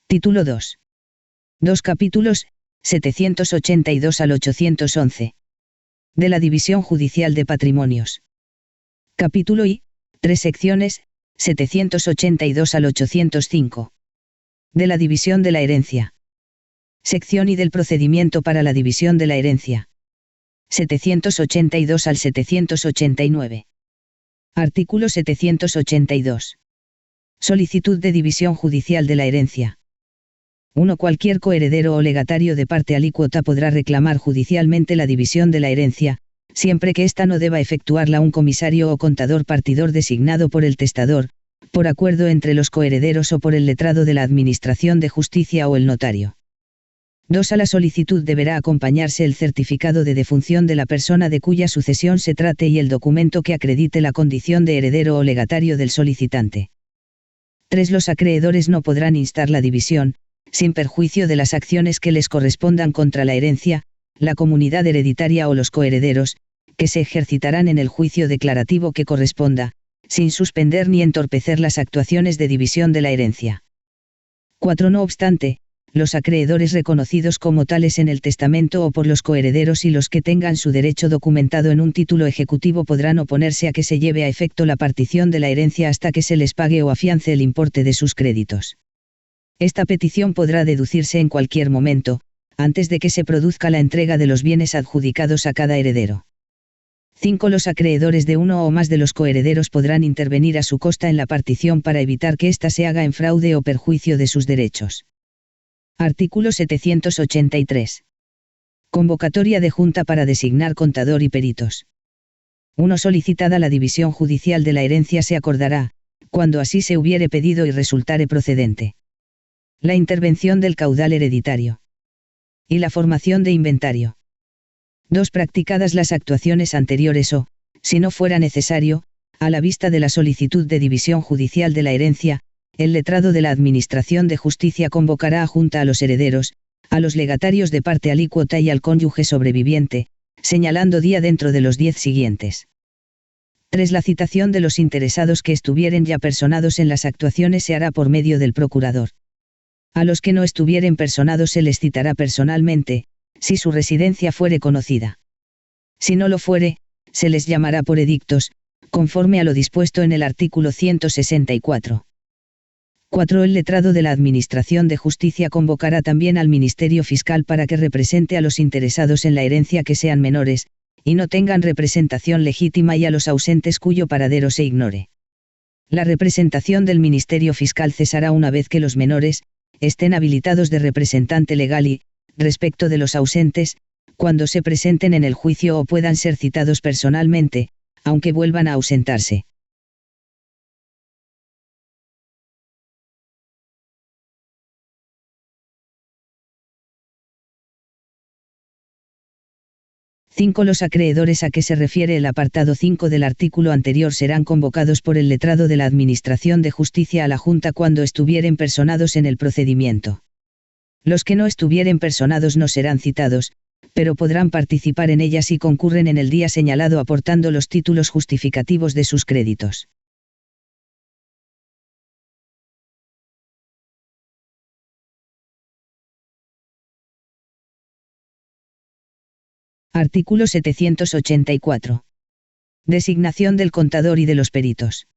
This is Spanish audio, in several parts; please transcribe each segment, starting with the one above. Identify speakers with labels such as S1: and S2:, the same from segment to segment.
S1: Título 2. 2 capítulos, 782 al 811. De la División Judicial de Patrimonios. Capítulo I, 3 secciones, 782 al 805. De la División de la Herencia. Sección I del procedimiento para la división de la herencia. 782 al 789. Artículo 782. Solicitud de división judicial de la herencia. 1. Cualquier coheredero o legatario de parte alícuota podrá reclamar judicialmente la división de la herencia, siempre que ésta no deba efectuarla un comisario o contador partidor designado por el testador, por acuerdo entre los coherederos o por el letrado de la Administración de Justicia o el notario. 2. A la solicitud deberá acompañarse el certificado de defunción de la persona de cuya sucesión se trate y el documento que acredite la condición de heredero o legatario del solicitante. 3. Los acreedores no podrán instar la división, sin perjuicio de las acciones que les correspondan contra la herencia, la comunidad hereditaria o los coherederos, que se ejercitarán en el juicio declarativo que corresponda, sin suspender ni entorpecer las actuaciones de división de la herencia. 4. No obstante, los acreedores reconocidos como tales en el testamento o por los coherederos y los que tengan su derecho documentado en un título ejecutivo podrán oponerse a que se lleve a efecto la partición de la herencia hasta que se les pague o afiance el importe de sus créditos. Esta petición podrá deducirse en cualquier momento, antes de que se produzca la entrega de los bienes adjudicados a cada heredero. 5. Los acreedores de uno o más de los coherederos podrán intervenir a su costa en la partición para evitar que ésta se haga en fraude o perjuicio de sus derechos. Artículo 783. Convocatoria de junta para designar contador y peritos. 1. Solicitada la división judicial de la herencia se acordará, cuando así se hubiere pedido y resultare procedente, la intervención del caudal hereditario y la formación de inventario. 2. Practicadas las actuaciones anteriores o, si no fuera necesario, a la vista de la solicitud de división judicial de la herencia, el letrado de la Administración de Justicia convocará a junta a los herederos, a los legatarios de parte alícuota y al cónyuge sobreviviente, señalando día dentro de los 10 siguientes. 3. La citación de los interesados que estuvieren ya personados en las actuaciones se hará por medio del procurador. A los que no estuvieren personados se les citará personalmente, si su residencia fuere conocida. Si no lo fuere, se les llamará por edictos, conforme a lo dispuesto en el artículo 164. 4. El letrado de la Administración de Justicia convocará también al Ministerio Fiscal para que represente a los interesados en la herencia que sean menores, y no tengan representación legítima y a los ausentes cuyo paradero se ignore. La representación del Ministerio Fiscal cesará una vez que los menores estén habilitados de representante legal y, respecto de los ausentes, cuando se presenten en el juicio o puedan ser citados personalmente, aunque vuelvan a ausentarse. Los acreedores a que se refiere el apartado 5 del artículo anterior serán convocados por el letrado de la Administración de Justicia a la Junta cuando estuvieren personados en el procedimiento. Los que no estuvieren personados no serán citados, pero podrán participar en ella si concurren en el día señalado aportando los títulos justificativos de sus créditos. Artículo 784. Designación del contador y de los peritos.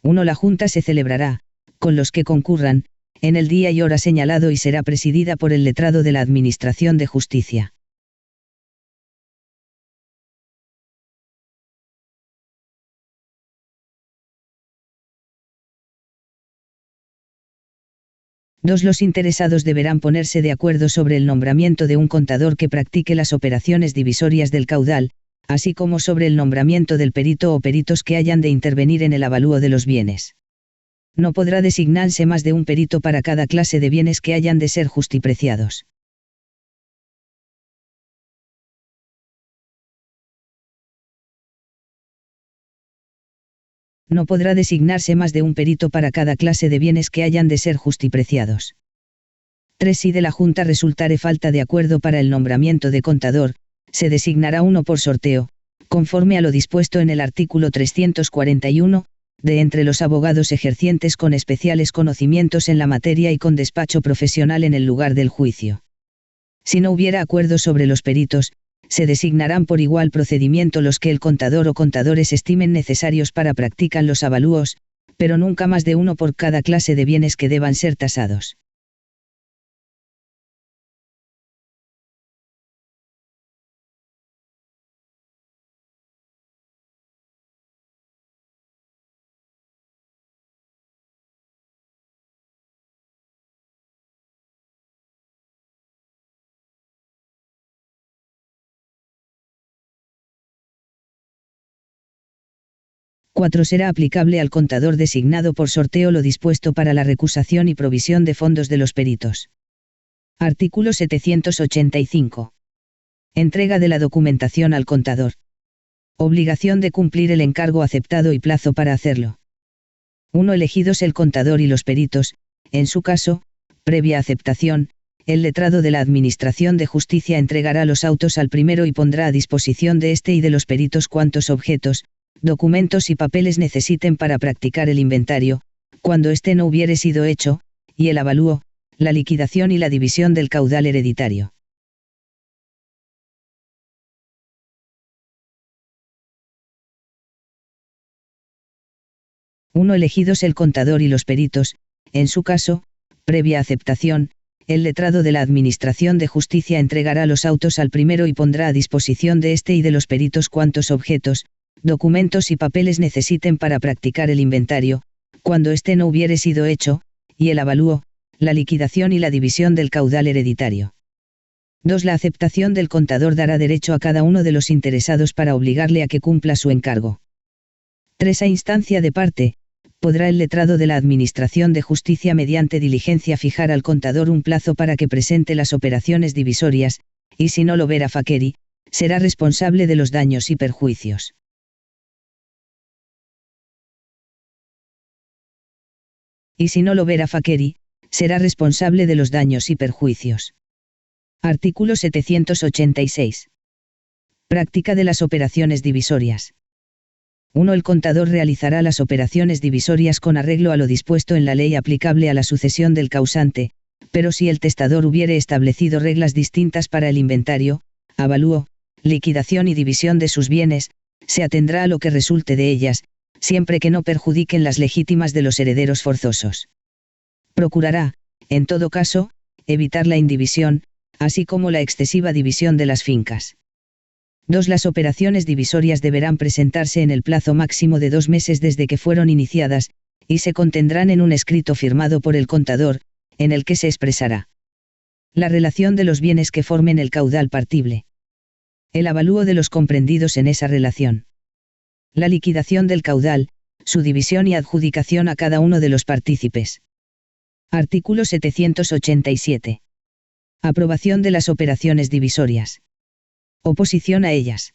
S1: 1. La Junta se celebrará, con los que concurran, en el día y hora señalado y será presidida por el letrado de la Administración de Justicia. 2. Los interesados deberán ponerse de acuerdo sobre el nombramiento de un contador que practique las operaciones divisorias del caudal, así como sobre el nombramiento del perito o peritos que hayan de intervenir en el avalúo de los bienes. No podrá designarse más de un perito para cada clase de bienes que hayan de ser justipreciados. No podrá designarse más de un perito para cada clase de bienes que hayan de ser justipreciados. 3. Si de la Junta resultare falta de acuerdo para el nombramiento de contador, se designará uno por sorteo, conforme a lo dispuesto en el artículo 341, de entre los abogados ejercientes con especiales conocimientos en la materia y con despacho profesional en el lugar del juicio. Si no hubiera acuerdo sobre los peritos, se designarán por igual procedimiento los que el contador o contadores estimen necesarios para practicar los avalúos, pero nunca más de uno por cada clase de bienes que deban ser tasados. (4) Será aplicable al contador designado por sorteo lo dispuesto para la recusación y provisión de fondos de los peritos. Artículo 785. Entrega de la documentación al contador. Obligación de cumplir el encargo aceptado y plazo para hacerlo. 1. Elegidos el contador y los peritos, en su caso, previa aceptación, el letrado de la Administración de Justicia entregará los autos al primero y pondrá a disposición de éste y de los peritos cuantos objetos, documentos y papeles necesiten para practicar el inventario, cuando éste no hubiere sido hecho, y el avalúo, la liquidación y la división del caudal hereditario. Uno elegidos el contador y los peritos, en su caso, previa aceptación, el letrado de la Administración de Justicia entregará los autos al primero y pondrá a disposición de éste y de los peritos cuantos objetos, documentos y papeles necesiten para practicar el inventario, cuando éste no hubiere sido hecho, y el avalúo, la liquidación y la división del caudal hereditario. 2. La aceptación del contador dará derecho a cada uno de los interesados para obligarle a que cumpla su encargo. 3. A instancia de parte, podrá el letrado de la Administración de Justicia mediante diligencia fijar al contador un plazo para que presente las operaciones divisorias, y si no lo verá facere, será responsable de los daños y perjuicios. Y si no lo verá facere, será responsable de los daños y perjuicios. Artículo 786. Práctica de las operaciones divisorias. 1. El contador realizará las operaciones divisorias con arreglo a lo dispuesto en la ley aplicable a la sucesión del causante, pero si el testador hubiere establecido reglas distintas para el inventario, avalúo, liquidación y división de sus bienes, se atendrá a lo que resulte de ellas, siempre que no perjudiquen las legítimas de los herederos forzosos. Procurará, en todo caso, evitar la indivisión, así como la excesiva división de las fincas. 2. Las operaciones divisorias deberán presentarse en el plazo máximo de 2 meses desde que fueron iniciadas, y se contendrán en un escrito firmado por el contador, en el que se expresará la relación de los bienes que formen el caudal partible, el avalúo de los comprendidos en esa relación, la liquidación del caudal, su división y adjudicación a cada uno de los partícipes. Artículo 787. Aprobación de las operaciones divisorias. Oposición a ellas.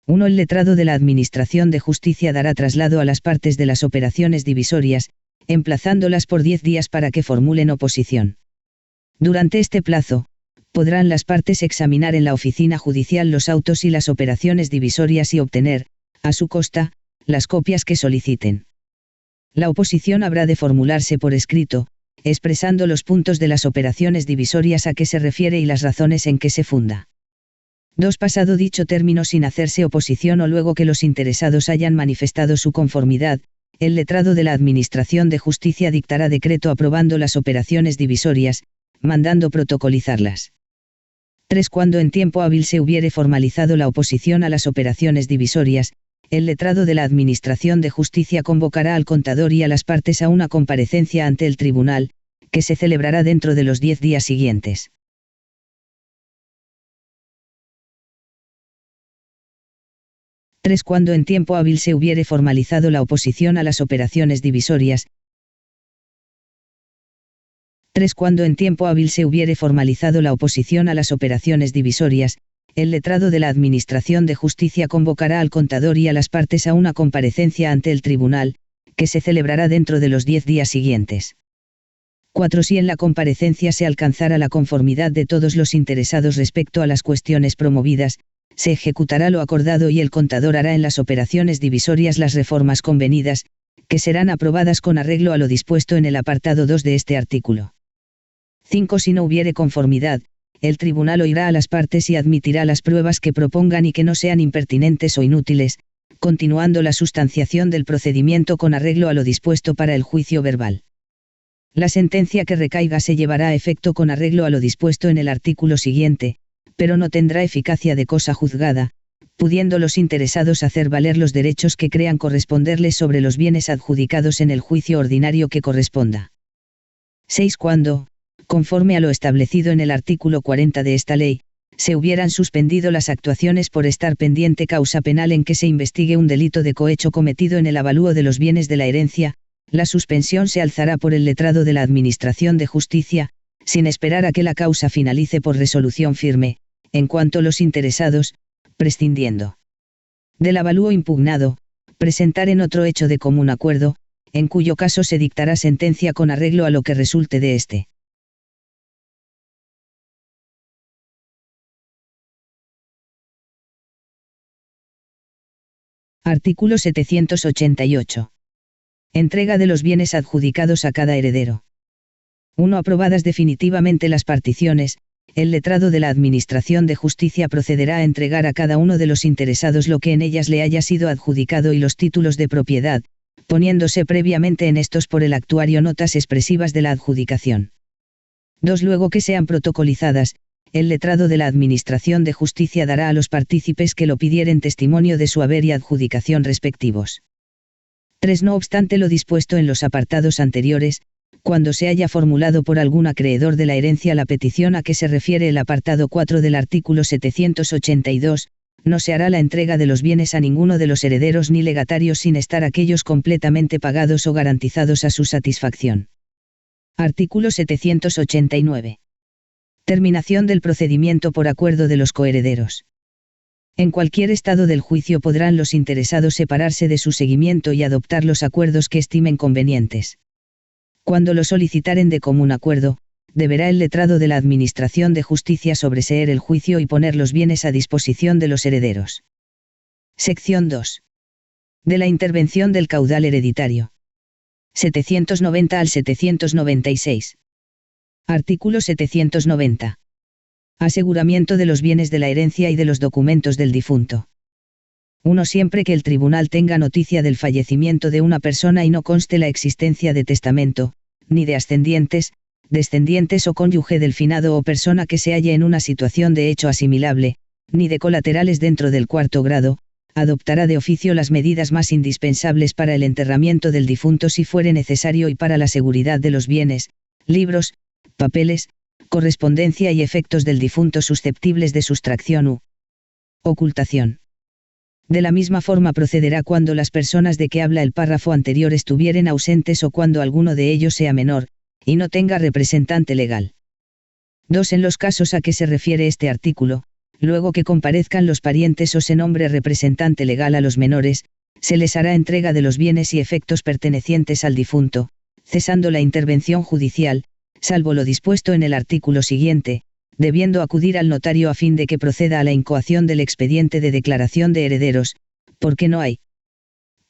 S1: Uno. El letrado de la Administración de Justicia dará traslado a las partes de las operaciones divisorias, emplazándolas por 10 días para que formulen oposición. Durante este plazo, podrán las partes examinar en la oficina judicial los autos y las operaciones divisorias y obtener, a su costa, las copias que soliciten. La oposición habrá de formularse por escrito, expresando los puntos de las operaciones divisorias a que se refiere y las razones en que se funda. 2. Pasado dicho término sin hacerse oposición o luego que los interesados hayan manifestado su conformidad, el letrado de la Administración de Justicia dictará decreto aprobando las operaciones divisorias, mandando protocolizarlas. 3. Cuando en tiempo hábil se hubiere formalizado la oposición a las operaciones divisorias, el letrado de la Administración de Justicia convocará al contador y a las partes a una comparecencia ante el tribunal, que se celebrará dentro de los 10 días siguientes. 3. Cuando en tiempo hábil se hubiere formalizado la oposición a las operaciones divisorias. 3. Cuando en tiempo hábil se hubiere formalizado la oposición a las operaciones divisorias, el letrado de la Administración de Justicia convocará al contador y a las partes a una comparecencia ante el tribunal, que se celebrará dentro de los 10 días siguientes. 4. Si en la comparecencia se alcanzara la conformidad de todos los interesados respecto a las cuestiones promovidas, se ejecutará lo acordado y el contador hará en las operaciones divisorias las reformas convenidas, que serán aprobadas con arreglo a lo dispuesto en el apartado 2 de este artículo. 5. Si no hubiere conformidad, el tribunal oirá a las partes y admitirá las pruebas que propongan y que no sean impertinentes o inútiles, continuando la sustanciación del procedimiento con arreglo a lo dispuesto para el juicio verbal. La sentencia que recaiga se llevará a efecto con arreglo a lo dispuesto en el artículo siguiente, pero no tendrá eficacia de cosa juzgada, pudiendo los interesados hacer valer los derechos que crean corresponderles sobre los bienes adjudicados en el juicio ordinario que corresponda. 6. Cuando, conforme a lo establecido en el artículo 40 de esta ley, se hubieran suspendido las actuaciones por estar pendiente causa penal en que se investigue un delito de cohecho cometido en el avalúo de los bienes de la herencia, la suspensión se alzará por el letrado de la Administración de Justicia, sin esperar a que la causa finalice por resolución firme, en cuanto los interesados, prescindiendo del avalúo impugnado, presentaren otro hecho de común acuerdo, en cuyo caso se dictará sentencia con arreglo a lo que resulte de este. Artículo 788. Entrega de los bienes adjudicados a cada heredero. 1. Aprobadas definitivamente las particiones, el letrado de la Administración de Justicia procederá a entregar a cada uno de los interesados lo que en ellas le haya sido adjudicado y los títulos de propiedad, poniéndose previamente en estos por el actuario notas expresivas de la adjudicación. 2. Luego que sean protocolizadas, el letrado de la Administración de Justicia dará a los partícipes que lo pidieren testimonio de su haber y adjudicación respectivos. 3. No obstante lo dispuesto en los apartados anteriores, cuando se haya formulado por algún acreedor de la herencia la petición a que se refiere el apartado 4 del artículo 782, no se hará la entrega de los bienes a ninguno de los herederos ni legatarios sin estar aquellos completamente pagados o garantizados a su satisfacción. Artículo 789. Terminación del procedimiento por acuerdo de los coherederos. En cualquier estado del juicio podrán los interesados separarse de su seguimiento y adoptar los acuerdos que estimen convenientes. Cuando lo solicitaren de común acuerdo, deberá el letrado de la Administración de Justicia sobreseer el juicio y poner los bienes a disposición de los herederos. Sección 2. De la intervención del caudal hereditario. 790 al 796. Artículo 790. Aseguramiento de los bienes de la herencia y de los documentos del difunto. 1. Siempre que el tribunal tenga noticia del fallecimiento de una persona y no conste la existencia de testamento, ni de ascendientes, descendientes o cónyuge del finado o persona que se halle en una situación de hecho asimilable, ni de colaterales dentro del cuarto grado, adoptará de oficio las medidas más indispensables para el enterramiento del difunto si fuere necesario y para la seguridad de los bienes, libros, papeles, correspondencia y efectos del difunto susceptibles de sustracción u ocultación. De la misma forma procederá cuando las personas de que habla el párrafo anterior estuvieren ausentes o cuando alguno de ellos sea menor, y no tenga representante legal. 2. En los casos a que se refiere este artículo, luego que comparezcan los parientes o se nombre representante legal a los menores, se les hará entrega de los bienes y efectos pertenecientes al difunto, cesando la intervención judicial, salvo lo dispuesto en el artículo siguiente, debiendo acudir al notario a fin de que proceda a la incoación del expediente de declaración de herederos, porque no hay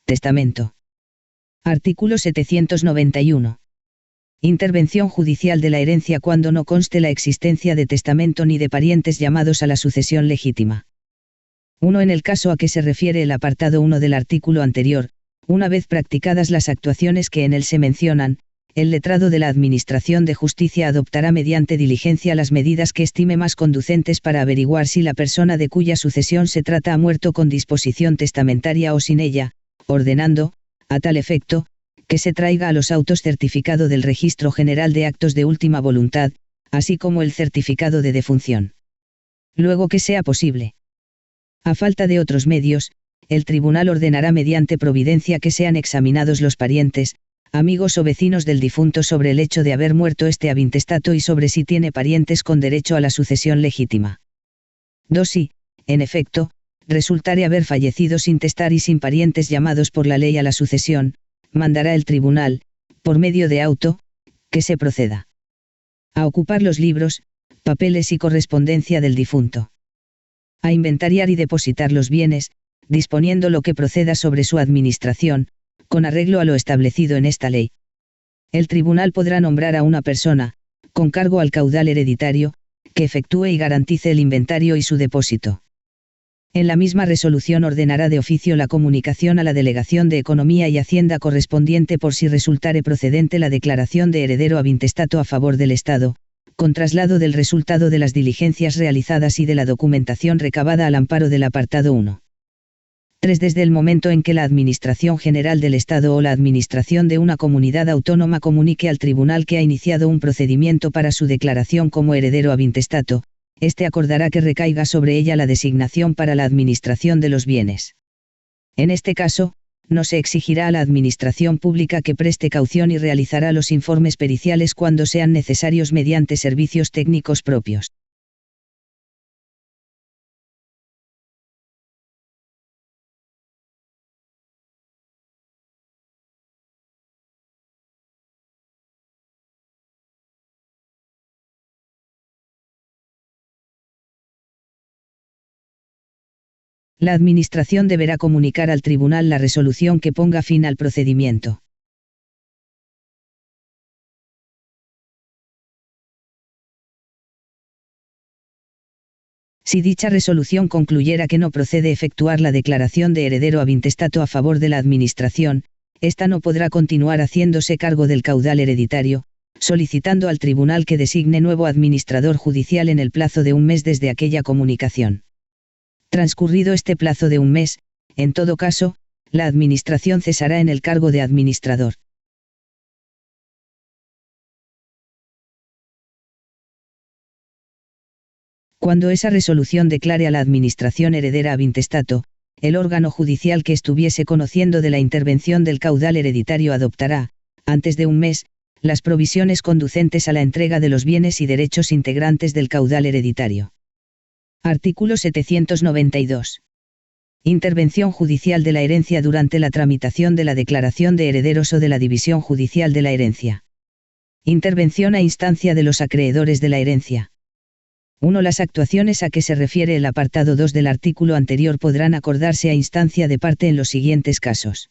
S1: testamento. Artículo 791. Intervención judicial de la herencia cuando no conste la existencia de testamento ni de parientes llamados a la sucesión legítima. 1. En el caso a que se refiere el apartado 1 del artículo anterior, una vez practicadas las actuaciones que en él se mencionan, el letrado de la Administración de Justicia adoptará mediante diligencia las medidas que estime más conducentes para averiguar si la persona de cuya sucesión se trata ha muerto con disposición testamentaria o sin ella, ordenando, a tal efecto, que se traiga a los autos certificado del Registro General de Actos de Última Voluntad, así como el certificado de defunción. Luego que sea posible. A falta de otros medios, el tribunal ordenará mediante providencia que sean examinados los parientes, amigos o vecinos del difunto sobre el hecho de haber muerto este ab intestato y sobre si tiene parientes con derecho a la sucesión legítima. 2. Si, en efecto, resultare haber fallecido sin testar y sin parientes llamados por la ley a la sucesión, mandará el tribunal, por medio de auto, que se proceda a ocupar los libros, papeles y correspondencia del difunto, a inventariar y depositar los bienes, disponiendo lo que proceda sobre su administración, con arreglo a lo establecido en esta ley. El tribunal podrá nombrar a una persona, con cargo al caudal hereditario, que efectúe y garantice el inventario y su depósito. En la misma resolución ordenará de oficio la comunicación a la Delegación de Economía y Hacienda correspondiente por si resultare procedente la declaración de heredero ab intestato a favor del Estado, con traslado del resultado de las diligencias realizadas y de la documentación recabada al amparo del apartado 1. 3. Desde el momento en que la Administración General del Estado o la Administración de una comunidad autónoma comunique al tribunal que ha iniciado un procedimiento para su declaración como heredero ab intestato, éste acordará que recaiga sobre ella la designación para la administración de los bienes. En este caso, no se exigirá a la Administración Pública que preste caución y realizará los informes periciales cuando sean necesarios mediante servicios técnicos propios. La Administración deberá comunicar al tribunal la resolución que ponga fin al procedimiento. Si dicha resolución concluyera que no procede efectuar la declaración de heredero ab intestato a favor de la Administración, ésta no podrá continuar haciéndose cargo del caudal hereditario, solicitando al tribunal que designe nuevo administrador judicial en el plazo de un mes desde aquella comunicación. Transcurrido este plazo de un mes, en todo caso, la Administración cesará en el cargo de administrador. Cuando esa resolución declare a la Administración heredera ab intestato, el órgano judicial que estuviese conociendo de la intervención del caudal hereditario adoptará, antes de un mes, las provisiones conducentes a la entrega de los bienes y derechos integrantes del caudal hereditario. Artículo 792. Intervención judicial de la herencia durante la tramitación de la declaración de herederos o de la división judicial de la herencia. Intervención a instancia de los acreedores de la herencia. 1. Las actuaciones a que se refiere el apartado 2 del artículo anterior podrán acordarse a instancia de parte en los siguientes casos.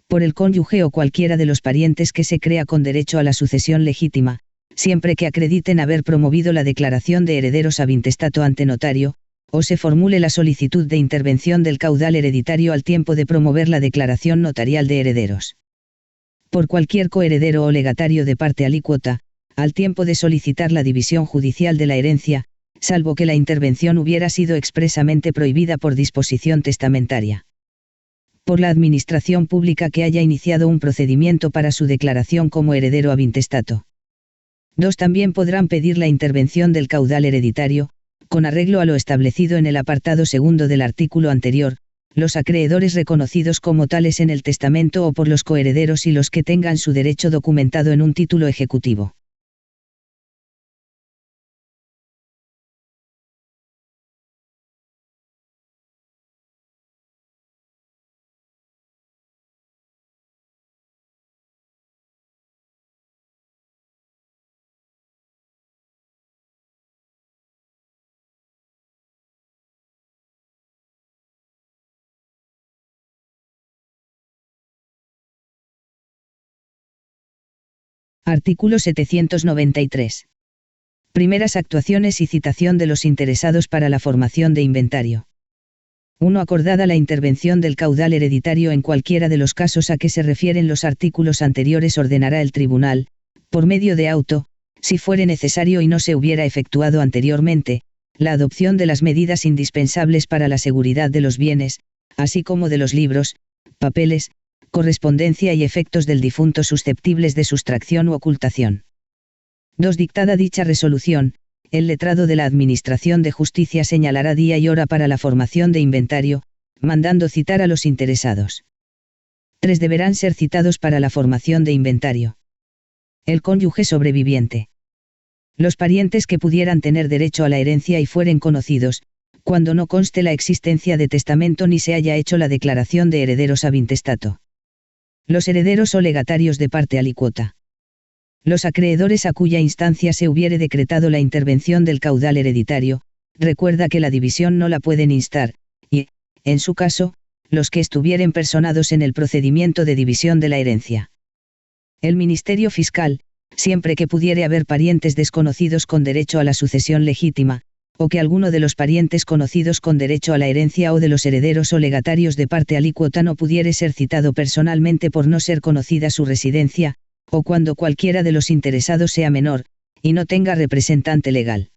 S1: Por el cónyuge o cualquiera de los parientes que se crea con derecho a la sucesión legítima, siempre que acrediten haber promovido la declaración de herederos ab intestato ante notario, o se formule la solicitud de intervención del caudal hereditario al tiempo de promover la declaración notarial de herederos. Por cualquier coheredero o legatario de parte alícuota, al tiempo de solicitar la división judicial de la herencia, salvo que la intervención hubiera sido expresamente prohibida por disposición testamentaria. Por la Administración Pública que haya iniciado un procedimiento para su declaración como heredero ab intestato. 2. También podrán pedir la intervención del caudal hereditario, con arreglo a lo establecido en el apartado segundo del artículo anterior, los acreedores reconocidos como tales en el testamento o por los coherederos y los que tengan su derecho documentado en un título ejecutivo. Artículo 793. Primeras actuaciones y citación de los interesados para la formación de inventario. 1. Acordada la intervención del caudal hereditario en cualquiera de los casos a que se refieren los artículos anteriores, ordenará el tribunal, por medio de auto, si fuere necesario y no se hubiera efectuado anteriormente, la adopción de las medidas indispensables para la seguridad de los bienes, así como de los libros, papeles, correspondencia y efectos del difunto susceptibles de sustracción u ocultación. 2. Dictada dicha resolución, el letrado de la Administración de Justicia señalará día y hora para la formación de inventario, mandando citar a los interesados. 3. Deberán ser citados para la formación de inventario el cónyuge sobreviviente, los parientes que pudieran tener derecho a la herencia y fueren conocidos, cuando no conste la existencia de testamento ni se haya hecho la declaración de herederos ab intestato, los herederos o legatarios de parte alícuota, Los acreedores a cuya instancia se hubiere decretado la intervención del caudal hereditario, recuerda que la división no la pueden instar, y, en su caso, los que estuvieren personados en el procedimiento de división de la herencia. El Ministerio Fiscal, siempre que pudiere haber parientes desconocidos con derecho a la sucesión legítima, o que alguno de los parientes conocidos con derecho a la herencia o de los herederos o legatarios de parte alícuota no pudiere ser citado personalmente por no ser conocida su residencia, o cuando cualquiera de los interesados sea menor, y no tenga representante legal.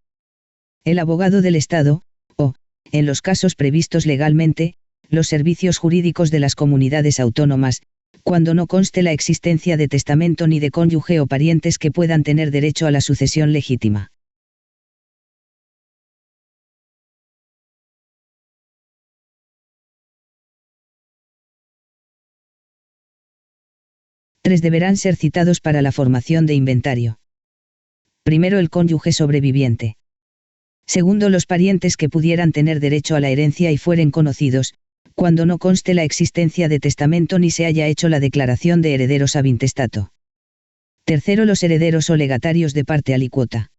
S1: El abogado del Estado, o, en los casos previstos legalmente, los servicios jurídicos de las comunidades autónomas, cuando no conste la existencia de testamento ni de cónyuge o parientes que puedan tener derecho a la sucesión legítima. Tres deberán ser citados para la formación de inventario. Primero, el cónyuge sobreviviente. Segundo, los parientes que pudieran tener derecho a la herencia y fueren conocidos, cuando no conste la existencia de testamento ni se haya hecho la declaración de herederos ab intestato. Tercero, los herederos o legatarios de parte alícuota.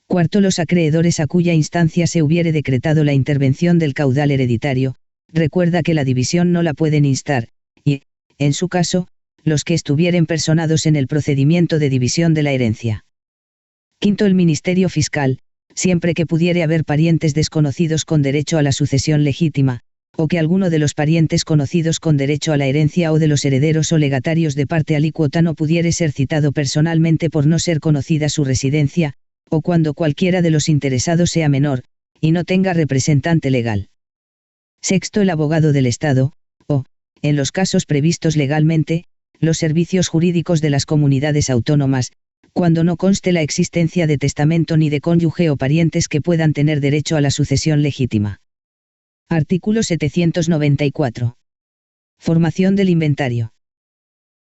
S1: Cuarto, los acreedores a cuya instancia se hubiere decretado la intervención del caudal hereditario, recuerda que la división no la pueden instar, y, en su caso, los que estuvieren personados en el procedimiento de división de la herencia. Quinto, el Ministerio Fiscal, siempre que pudiere haber parientes desconocidos con derecho a la sucesión legítima, o que alguno de los parientes conocidos con derecho a la herencia o de los herederos o legatarios de parte alícuota no pudiere ser citado personalmente por no ser conocida su residencia, o cuando cualquiera de los interesados sea menor, y no tenga representante legal. Sexto, el abogado del Estado, o, en los casos previstos legalmente, los servicios jurídicos de las comunidades autónomas, cuando no conste la existencia de testamento ni de cónyuge o parientes que puedan tener derecho a la sucesión legítima. Artículo 794. Formación del inventario.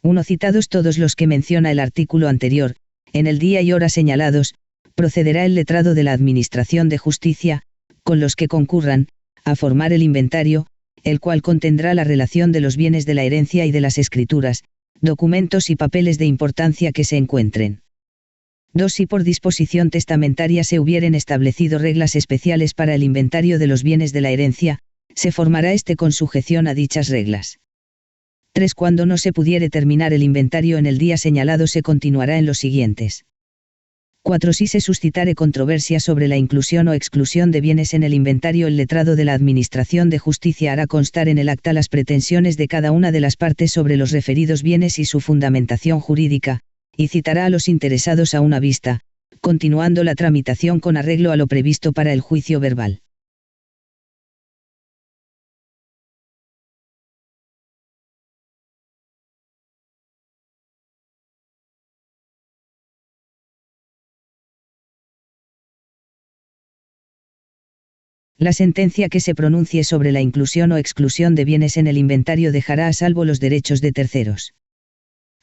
S1: 1. Citados todos los que menciona el artículo anterior, en el día y hora señalados, procederá el letrado de la Administración de Justicia, con los que concurran, a formar el inventario, el cual contendrá la relación de los bienes de la herencia y de las escrituras, documentos y papeles de importancia que se encuentren. 2. Si por disposición testamentaria se hubieren establecido reglas especiales para el inventario de los bienes de la herencia, se formará este con sujeción a dichas reglas. 3. Cuando no se pudiere terminar el inventario en el día señalado se continuará en los siguientes. 4. Si se suscitare controversia sobre la inclusión o exclusión de bienes en el inventario, el letrado de la Administración de Justicia hará constar en el acta las pretensiones de cada una de las partes sobre los referidos bienes y su fundamentación jurídica, y citará a los interesados a una vista, continuando la tramitación con arreglo a lo previsto para el juicio verbal. La sentencia que se pronuncie sobre la inclusión o exclusión de bienes en el inventario dejará a salvo los derechos de terceros.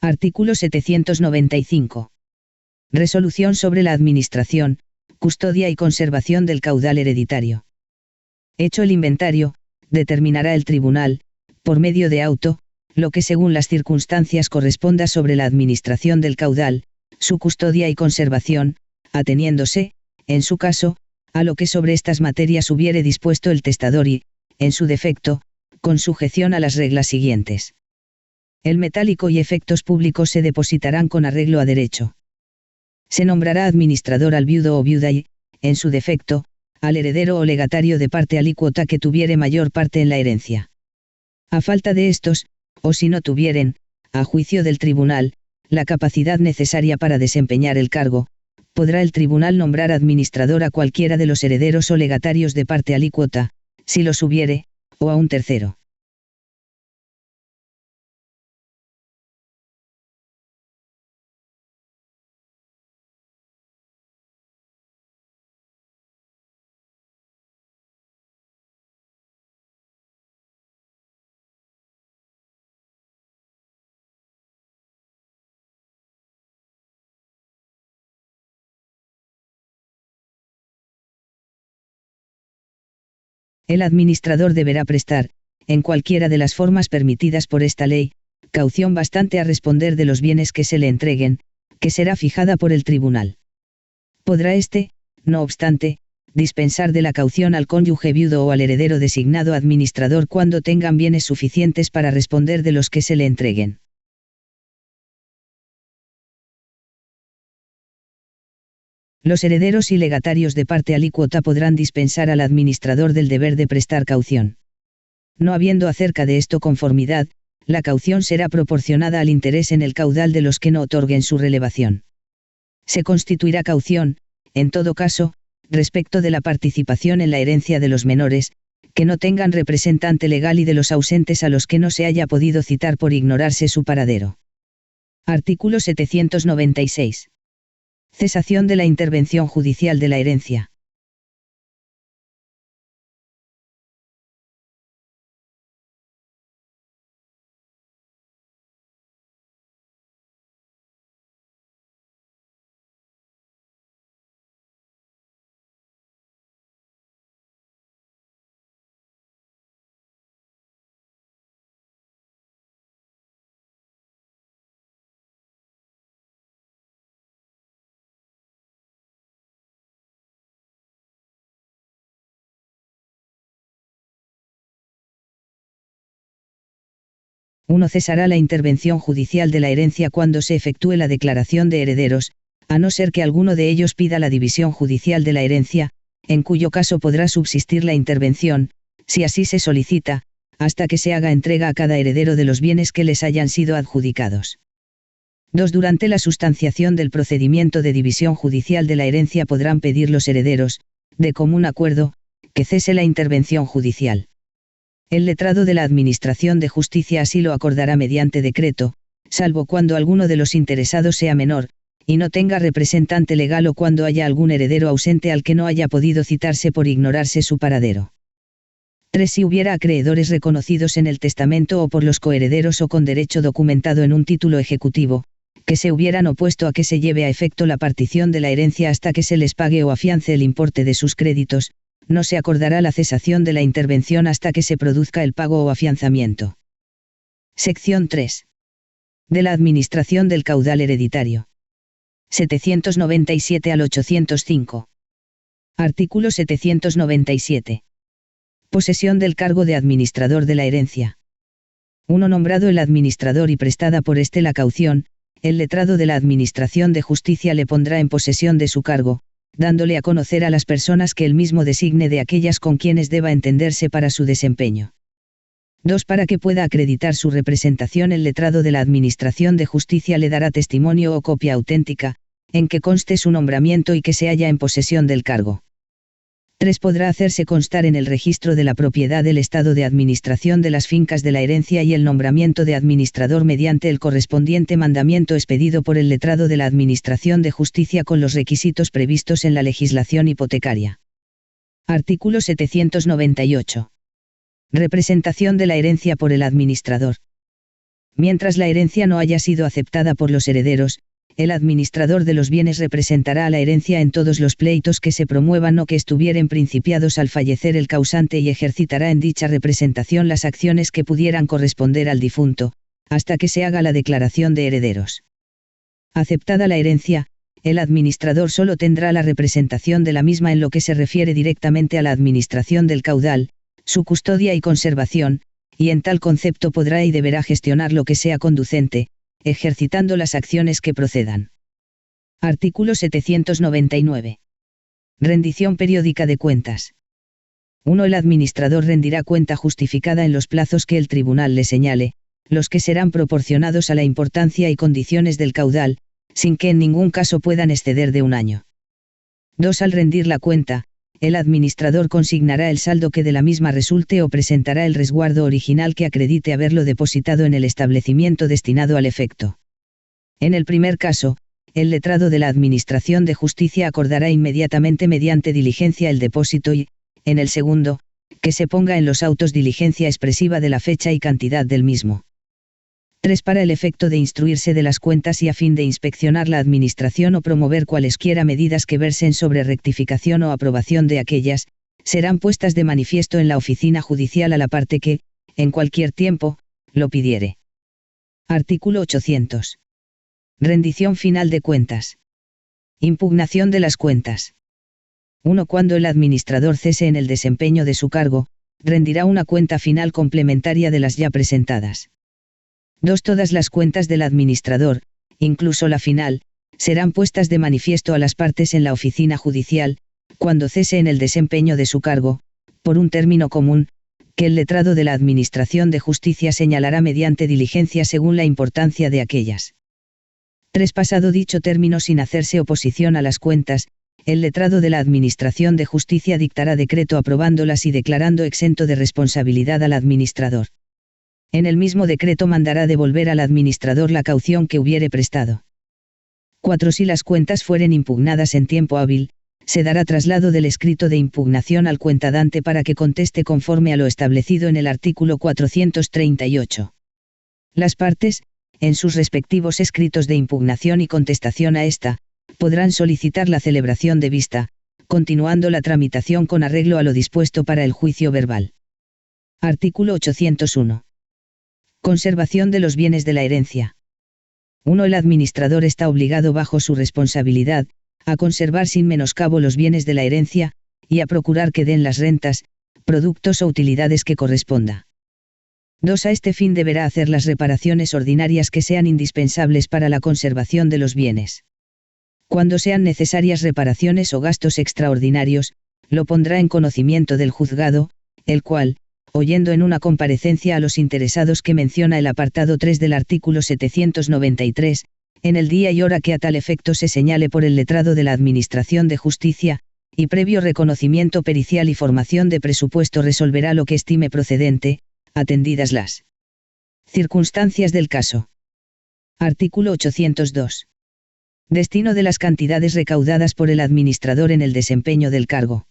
S1: Artículo 795. Resolución sobre la administración, custodia y conservación del caudal hereditario. Hecho el inventario, determinará el tribunal, por medio de auto, lo que según las circunstancias corresponda sobre la administración del caudal, su custodia y conservación, ateniéndose, en su caso, a lo que sobre estas materias hubiere dispuesto el testador y, en su defecto, con sujeción a las reglas siguientes. El metálico y efectos públicos se depositarán con arreglo a derecho. Se nombrará administrador al viudo o viuda y, en su defecto, al heredero o legatario de parte alícuota que tuviere mayor parte en la herencia. A falta de estos, o si no tuvieren, a juicio del tribunal, la capacidad necesaria para desempeñar el cargo, podrá el tribunal nombrar administrador a cualquiera de los herederos o legatarios de parte alícuota, si los hubiere, o a un tercero. El administrador deberá prestar, en cualquiera de las formas permitidas por esta ley, caución bastante a responder de los bienes que se le entreguen, que será fijada por el tribunal. Podrá éste, no obstante, dispensar de la caución al cónyuge viudo o al heredero designado administrador cuando tengan bienes suficientes para responder de los que se le entreguen. Los herederos y legatarios de parte alícuota podrán dispensar al administrador del deber de prestar caución. No habiendo acerca de esto conformidad, la caución será proporcionada al interés en el caudal de los que no otorguen su relevación. Se constituirá caución, en todo caso, respecto de la participación en la herencia de los menores, que no tengan representante legal y de los ausentes a los que no se haya podido citar por ignorarse su paradero. Artículo 796. Cesación de la intervención judicial de la herencia. Uno cesará la intervención judicial de la herencia cuando se efectúe la declaración de herederos, a no ser que alguno de ellos pida la división judicial de la herencia, en cuyo caso podrá subsistir la intervención, si así se solicita, hasta que se haga entrega a cada heredero de los bienes que les hayan sido adjudicados. 2. Durante la sustanciación del procedimiento de división judicial de la herencia podrán pedir los herederos, de común acuerdo, que cese la intervención judicial. El letrado de la Administración de Justicia así lo acordará mediante decreto, salvo cuando alguno de los interesados sea menor, y no tenga representante legal o cuando haya algún heredero ausente al que no haya podido citarse por ignorarse su paradero. 3. Si hubiera acreedores reconocidos en el testamento o por los coherederos o con derecho documentado en un título ejecutivo, que se hubieran opuesto a que se lleve a efecto la partición de la herencia hasta que se les pague o afiance el importe de sus créditos, no se acordará la cesación de la intervención hasta que se produzca el pago o afianzamiento. Sección 3. De la administración del caudal hereditario. 797 al 805. Artículo 797. Posesión del cargo de administrador de la herencia. 1. Nombrado el administrador y prestada por éste la caución, el letrado de la Administración de Justicia le pondrá en posesión de su cargo, dándole a conocer a las personas que él mismo designe de aquellas con quienes deba entenderse para su desempeño. 2. Para que pueda acreditar su representación, el letrado de la Administración de Justicia le dará testimonio o copia auténtica, en que conste su nombramiento y que se halla en posesión del cargo. 3. Podrá hacerse constar en el registro de la propiedad el estado de administración de las fincas de la herencia y el nombramiento de administrador mediante el correspondiente mandamiento expedido por el letrado de la Administración de Justicia con los requisitos previstos en la legislación hipotecaria. Artículo 798. Representación de la herencia por el administrador. Mientras la herencia no haya sido aceptada por los herederos, el administrador de los bienes representará a la herencia en todos los pleitos que se promuevan o que estuvieren principiados al fallecer el causante y ejercitará en dicha representación las acciones que pudieran corresponder al difunto, hasta que se haga la declaración de herederos. Aceptada la herencia, el administrador solo tendrá la representación de la misma en lo que se refiere directamente a la administración del caudal, su custodia y conservación, y en tal concepto podrá y deberá gestionar lo que sea conducente, ejercitando las acciones que procedan. Artículo 799. Rendición periódica de cuentas. 1. El administrador rendirá cuenta justificada en los plazos que el tribunal le señale, los que serán proporcionados a la importancia y condiciones del caudal, sin que en ningún caso puedan exceder de un año. 2. Al rendir la cuenta, el administrador consignará el saldo que de la misma resulte o presentará el resguardo original que acredite haberlo depositado en el establecimiento destinado al efecto. En el primer caso, el letrado de la Administración de Justicia acordará inmediatamente mediante diligencia el depósito y, en el segundo, que se ponga en los autos diligencia expresiva de la fecha y cantidad del mismo. 3. Para el efecto de instruirse de las cuentas y a fin de inspeccionar la administración o promover cualesquiera medidas que versen sobre rectificación o aprobación de aquellas, serán puestas de manifiesto en la oficina judicial a la parte que, en cualquier tiempo, lo pidiere. Artículo 800. Rendición final de cuentas. Impugnación de las cuentas. 1. Cuando el administrador cese en el desempeño de su cargo, rendirá una cuenta final complementaria de las ya presentadas. 2. Todas las cuentas del administrador, incluso la final, serán puestas de manifiesto a las partes en la oficina judicial, cuando cese en el desempeño de su cargo, por un término común, que el letrado de la Administración de Justicia señalará mediante diligencia según la importancia de aquellas. 3. Pasado dicho término sin hacerse oposición a las cuentas, el letrado de la Administración de Justicia dictará decreto aprobándolas y declarando exento de responsabilidad al administrador. En el mismo decreto mandará devolver al administrador la caución que hubiere prestado. 4. Si las cuentas fueren impugnadas en tiempo hábil, se dará traslado del escrito de impugnación al cuentadante para que conteste conforme a lo establecido en el artículo 438. Las partes, en sus respectivos escritos de impugnación y contestación a esta, podrán solicitar la celebración de vista, continuando la tramitación con arreglo a lo dispuesto para el juicio verbal. Artículo 801. Conservación de los bienes de la herencia. 1. El administrador está obligado bajo su responsabilidad, a conservar sin menoscabo los bienes de la herencia, y a procurar que den las rentas, productos o utilidades que corresponda. 2. A este fin deberá hacer las reparaciones ordinarias que sean indispensables para la conservación de los bienes. Cuando sean necesarias reparaciones o gastos extraordinarios, lo pondrá en conocimiento del juzgado, el cual, oyendo en una comparecencia a los interesados que menciona el apartado 3 del artículo 793, en el día y hora que a tal efecto se señale por el letrado de la Administración de Justicia, y previo reconocimiento pericial y formación de presupuesto resolverá lo que estime procedente, atendidas las circunstancias del caso. Artículo 802. Destino de las cantidades recaudadas por el administrador en el desempeño del cargo.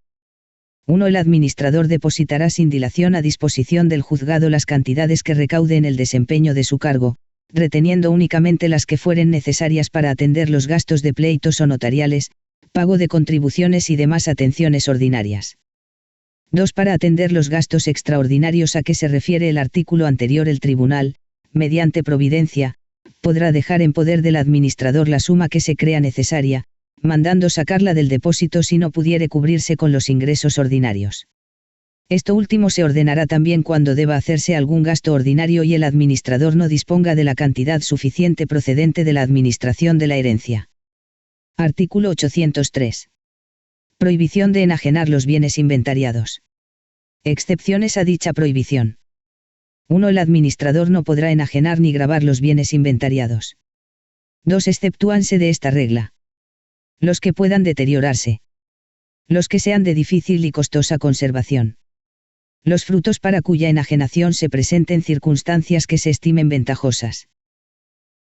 S1: 1. El administrador depositará sin dilación a disposición del juzgado las cantidades que recaude en el desempeño de su cargo, reteniendo únicamente las que fueren necesarias para atender los gastos de pleitos o notariales, pago de contribuciones y demás atenciones ordinarias. 2. Para atender los gastos extraordinarios a que se refiere el artículo anterior, el tribunal, mediante providencia, podrá dejar en poder del administrador la suma que se crea necesaria, mandando sacarla del depósito si no pudiere cubrirse con los ingresos ordinarios. Esto último se ordenará también cuando deba hacerse algún gasto ordinario y el administrador no disponga de la cantidad suficiente procedente de la administración de la herencia. Artículo 803. Prohibición de enajenar los bienes inventariados. Excepciones a dicha prohibición. 1. El administrador no podrá enajenar ni gravar los bienes inventariados. 2. Exceptúanse de esta regla los que puedan deteriorarse. Los que sean de difícil y costosa conservación. Los frutos para cuya enajenación se presenten circunstancias que se estimen ventajosas.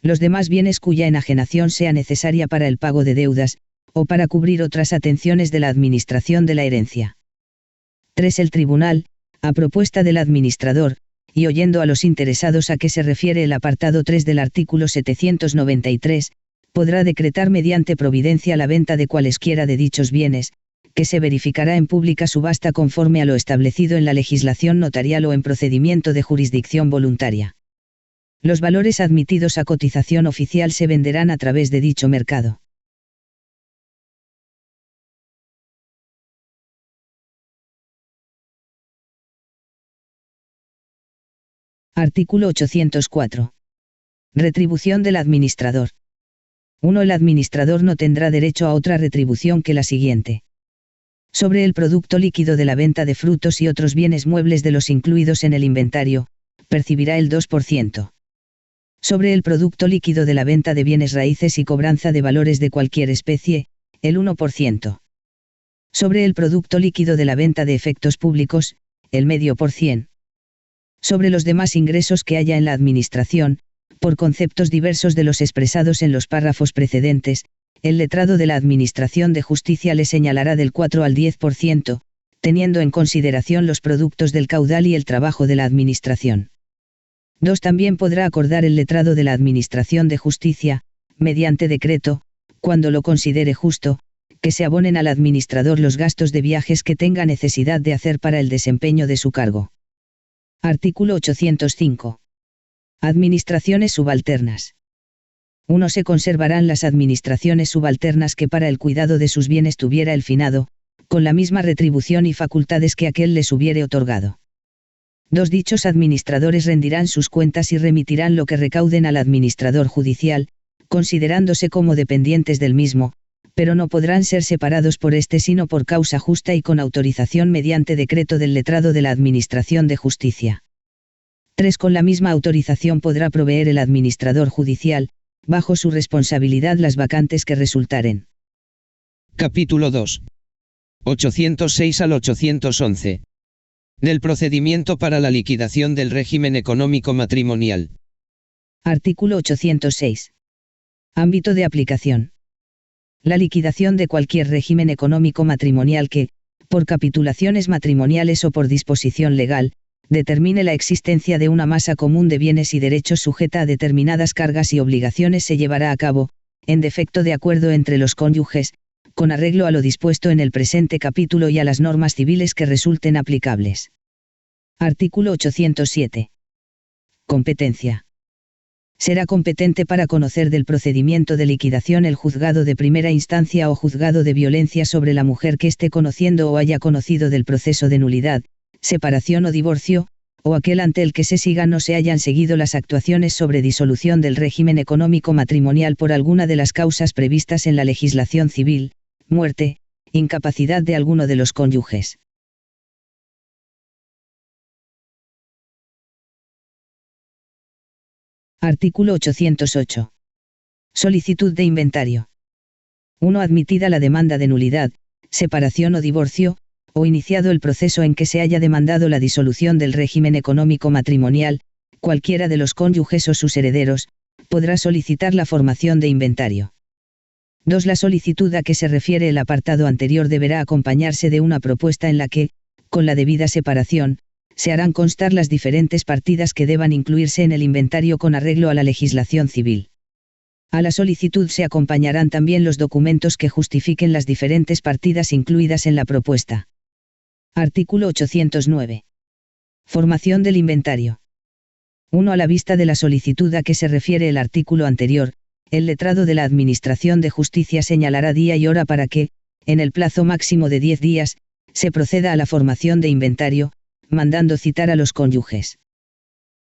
S1: Los demás bienes cuya enajenación sea necesaria para el pago de deudas, o para cubrir otras atenciones de la administración de la herencia. 3. El tribunal, a propuesta del administrador, y oyendo a los interesados a que se refiere el apartado 3 del artículo 793, podrá decretar mediante providencia la venta de cualesquiera de dichos bienes, que se verificará en pública subasta conforme a lo establecido en la legislación notarial o en procedimiento de jurisdicción voluntaria. Los valores admitidos a cotización oficial se venderán a través de dicho mercado. Artículo 804. Retribución del administrador. 1. El administrador no tendrá derecho a otra retribución que la siguiente. Sobre el producto líquido de la venta de frutos y otros bienes muebles de los incluidos en el inventario, percibirá el 2%. Sobre el producto líquido de la venta de bienes raíces y cobranza de valores de cualquier especie, el 1%. Sobre el producto líquido de la venta de efectos públicos, el 0,5%. Sobre los demás ingresos que haya en la administración, por conceptos diversos de los expresados en los párrafos precedentes, el letrado de la Administración de Justicia le señalará del 4 al 10%, teniendo en consideración los productos del caudal y el trabajo de la Administración. 2. También podrá acordar el letrado de la Administración de Justicia, mediante decreto, cuando lo considere justo, que se abonen al administrador los gastos de viajes que tenga necesidad de hacer para el desempeño de su cargo. Artículo 805. Administraciones subalternas. 1. Se conservarán las administraciones subalternas que para el cuidado de sus bienes tuviera el finado, con la misma retribución y facultades que aquel les hubiere otorgado. 2. Dichos administradores rendirán sus cuentas y remitirán lo que recauden al administrador judicial, considerándose como dependientes del mismo, pero no podrán ser separados por éste sino por causa justa y con autorización mediante decreto del letrado de la Administración de Justicia. 3. Con la misma autorización podrá proveer el administrador judicial, bajo su responsabilidad, las vacantes que resultaren.
S2: Capítulo 2. 806 al 811. Del procedimiento para la liquidación del régimen económico matrimonial.
S1: Artículo 806. Ámbito de aplicación. La liquidación de cualquier régimen económico matrimonial que, por capitulaciones matrimoniales o por disposición legal, determine la existencia de una masa común de bienes y derechos sujeta a determinadas cargas y obligaciones se llevará a cabo, en defecto de acuerdo entre los cónyuges, con arreglo a lo dispuesto en el presente capítulo y a las normas civiles que resulten aplicables. Artículo 807. Competencia. Será competente para conocer del procedimiento de liquidación el juzgado de primera instancia o juzgado de violencia sobre la mujer que esté conociendo o haya conocido del proceso de nulidad, separación o divorcio, o aquel ante el que se sigan o se hayan seguido las actuaciones sobre disolución del régimen económico matrimonial por alguna de las causas previstas en la legislación civil, muerte, incapacidad de alguno de los cónyuges. Artículo 808. Solicitud de inventario. 1. Admitida la demanda de nulidad, separación o divorcio, o iniciado el proceso en que se haya demandado la disolución del régimen económico matrimonial, cualquiera de los cónyuges o sus herederos, podrá solicitar la formación de inventario. 2. La solicitud a que se refiere el apartado anterior deberá acompañarse de una propuesta en la que, con la debida separación, se harán constar las diferentes partidas que deban incluirse en el inventario con arreglo a la legislación civil. A la solicitud se acompañarán también los documentos que justifiquen las diferentes partidas incluidas en la propuesta. Artículo 809. Formación del inventario. 1. A la vista de la solicitud a que se refiere el artículo anterior, el letrado de la Administración de Justicia señalará día y hora para que, en el plazo máximo de 10 días, se proceda a la formación de inventario, mandando citar a los cónyuges.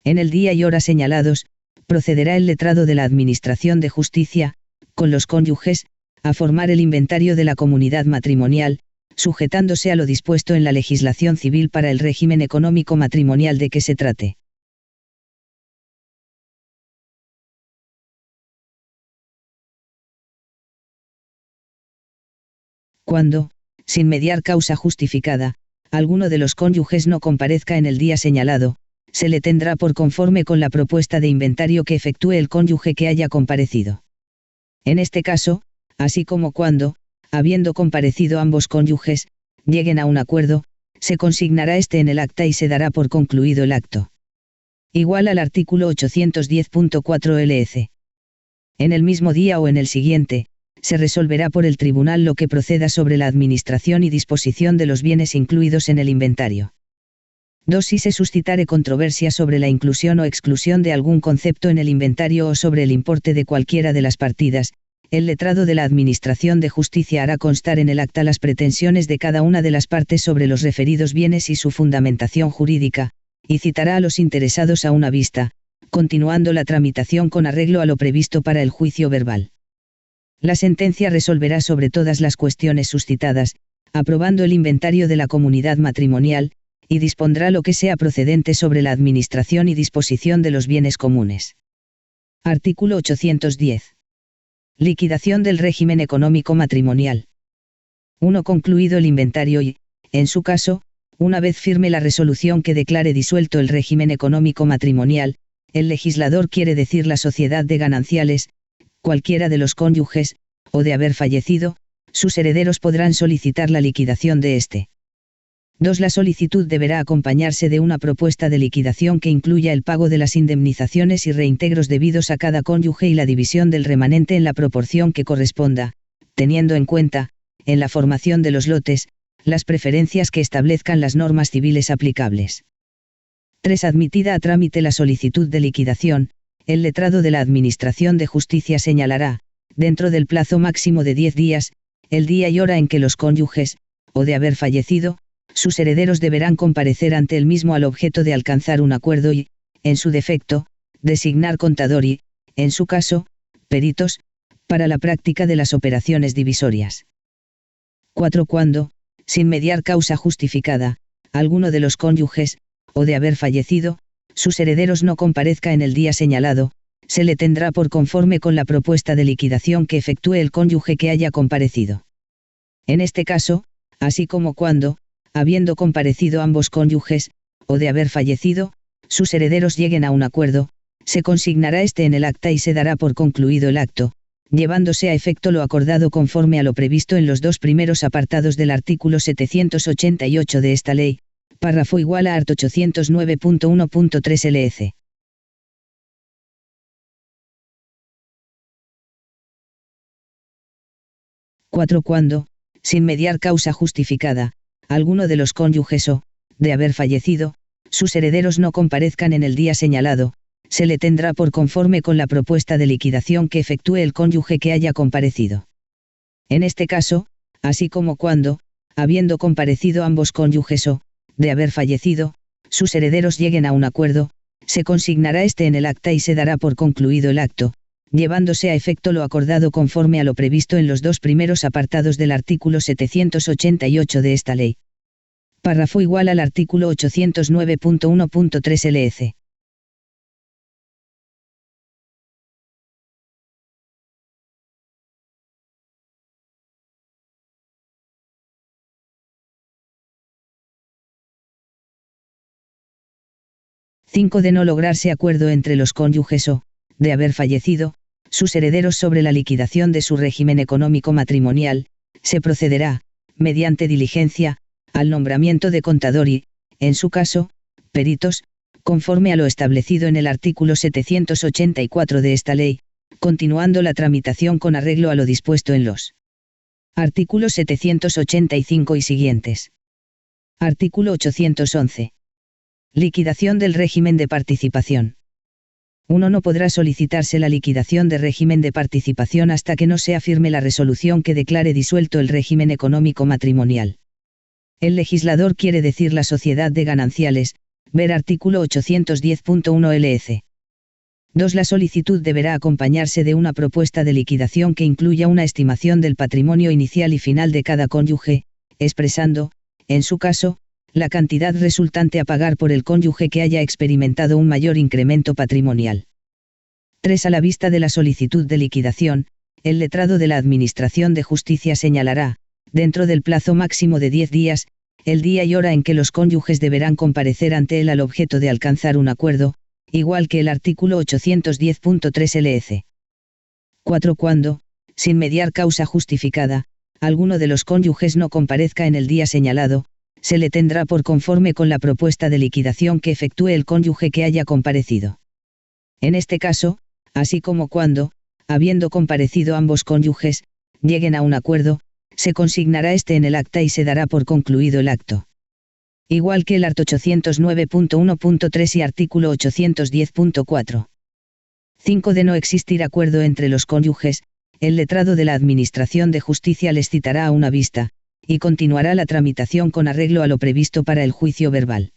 S1: En el día y hora señalados, procederá el letrado de la Administración de Justicia, con los cónyuges, a formar el inventario de la comunidad matrimonial, sujetándose a lo dispuesto en la legislación civil para el régimen económico matrimonial de que se trate. Cuando, sin mediar causa justificada, alguno de los cónyuges no comparezca en el día señalado, se le tendrá por conforme con la propuesta de inventario que efectúe el cónyuge que haya comparecido. En este caso, así como cuando, habiendo comparecido ambos cónyuges, lleguen a un acuerdo, se consignará este en el acta y se dará por concluido el acto. Igual al artículo 810.4 LEC. En el mismo día o en el siguiente, se resolverá por el tribunal lo que proceda sobre la administración y disposición de los bienes incluidos en el inventario. 2. Si se suscitare controversia sobre la inclusión o exclusión de algún concepto en el inventario o sobre el importe de cualquiera de las partidas, el letrado de la Administración de Justicia hará constar en el acta las pretensiones de cada una de las partes sobre los referidos bienes y su fundamentación jurídica, y citará a los interesados a una vista, continuando la tramitación con arreglo a lo previsto para el juicio verbal. La sentencia resolverá sobre todas las cuestiones suscitadas, aprobando el inventario de la comunidad matrimonial, y dispondrá lo que sea procedente sobre la administración y disposición de los bienes comunes. Artículo 810. Liquidación del régimen económico matrimonial. 1. Concluido el inventario y, en su caso, una vez firme la resolución que declare disuelto el régimen económico matrimonial, el legislador quiere decir la sociedad de gananciales, cualquiera de los cónyuges, o de haber fallecido, sus herederos podrán solicitar la liquidación de éste. 2. La solicitud deberá acompañarse de una propuesta de liquidación que incluya el pago de las indemnizaciones y reintegros debidos a cada cónyuge y la división del remanente en la proporción que corresponda, teniendo en cuenta, en la formación de los lotes, las preferencias que establezcan las normas civiles aplicables. 3. Admitida a trámite la solicitud de liquidación, el letrado de la Administración de Justicia señalará, dentro del plazo máximo de 10 días, el día y hora en que los cónyuges, o de haber fallecido, sus herederos deberán comparecer ante el mismo al objeto de alcanzar un acuerdo y, en su defecto, designar contador y, en su caso, peritos, para la práctica de las operaciones divisorias. 4. Cuando, sin mediar causa justificada, alguno de los cónyuges, o de haber fallecido, sus herederos no comparezca en el día señalado, se le tendrá por conforme con la propuesta de liquidación que efectúe el cónyuge que haya comparecido. En este caso, así como cuando, habiendo comparecido ambos cónyuges, o de haber fallecido, sus herederos lleguen a un acuerdo, se consignará este en el acta y se dará por concluido el acto, llevándose a efecto lo acordado conforme a lo previsto en los 2 primeros apartados del artículo 788 de esta ley, párrafo igual a art. 809.1.3 LEC. Cuando, sin mediar causa justificada, alguno de los cónyuges o, de haber fallecido, sus herederos no comparezcan en el día señalado, se le tendrá por conforme con la propuesta de liquidación que efectúe el cónyuge que haya comparecido. En este caso, así como cuando, habiendo comparecido ambos cónyuges o, de haber fallecido, sus herederos lleguen a un acuerdo, se consignará este en el acta y se dará por concluido el acto, llevándose a efecto lo acordado conforme a lo previsto en los 2 primeros apartados del artículo 788 de esta ley. Párrafo igual al artículo 809.1.3 LEC. De no lograrse acuerdo entre los cónyuges o, de haber fallecido, sus herederos sobre la liquidación de su régimen económico matrimonial, se procederá, mediante diligencia, al nombramiento de contador y, en su caso, peritos, conforme a lo establecido en el artículo 784 de esta ley, continuando la tramitación con arreglo a lo dispuesto en los artículos 785 y siguientes. Artículo 811. Liquidación del régimen de participación. 1. No podrá solicitarse la liquidación de régimen de participación hasta que no sea firme la resolución que declare disuelto el régimen económico matrimonial. El legislador quiere decir la sociedad de gananciales, ver artículo 810.1 LEC. 2. La solicitud deberá acompañarse de una propuesta de liquidación que incluya una estimación del patrimonio inicial y final de cada cónyuge, expresando, en su caso, la cantidad resultante a pagar por el cónyuge que haya experimentado un mayor incremento patrimonial. 3. A la vista de la solicitud de liquidación, el letrado de la Administración de Justicia señalará, dentro del plazo máximo de 10 días, el día y hora en que los cónyuges deberán comparecer ante él al objeto de alcanzar un acuerdo, igual que el artículo 810.3 LEC. 4. Cuando, sin mediar causa justificada, alguno de los cónyuges no comparezca en el día señalado, se le tendrá por conforme con la propuesta de liquidación que efectúe el cónyuge que haya comparecido. En este caso, así como cuando, habiendo comparecido ambos cónyuges, lleguen a un acuerdo, se consignará este en el acta y se dará por concluido el acto. Igual que el art. 809.1.3 y artículo 810.4. 5. De no existir acuerdo entre los cónyuges, el letrado de la Administración de Justicia les citará a una vista, y continuará la tramitación con arreglo a lo previsto para el juicio verbal.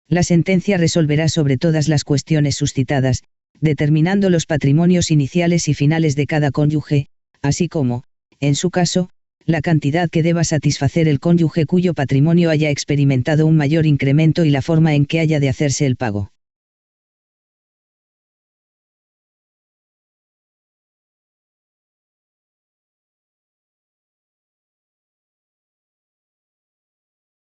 S1: La sentencia resolverá sobre todas las cuestiones suscitadas, determinando los patrimonios iniciales y finales de cada cónyuge, así como, en su caso, la cantidad que deba satisfacer el cónyuge cuyo patrimonio haya experimentado un mayor incremento y la forma en que haya de hacerse el pago.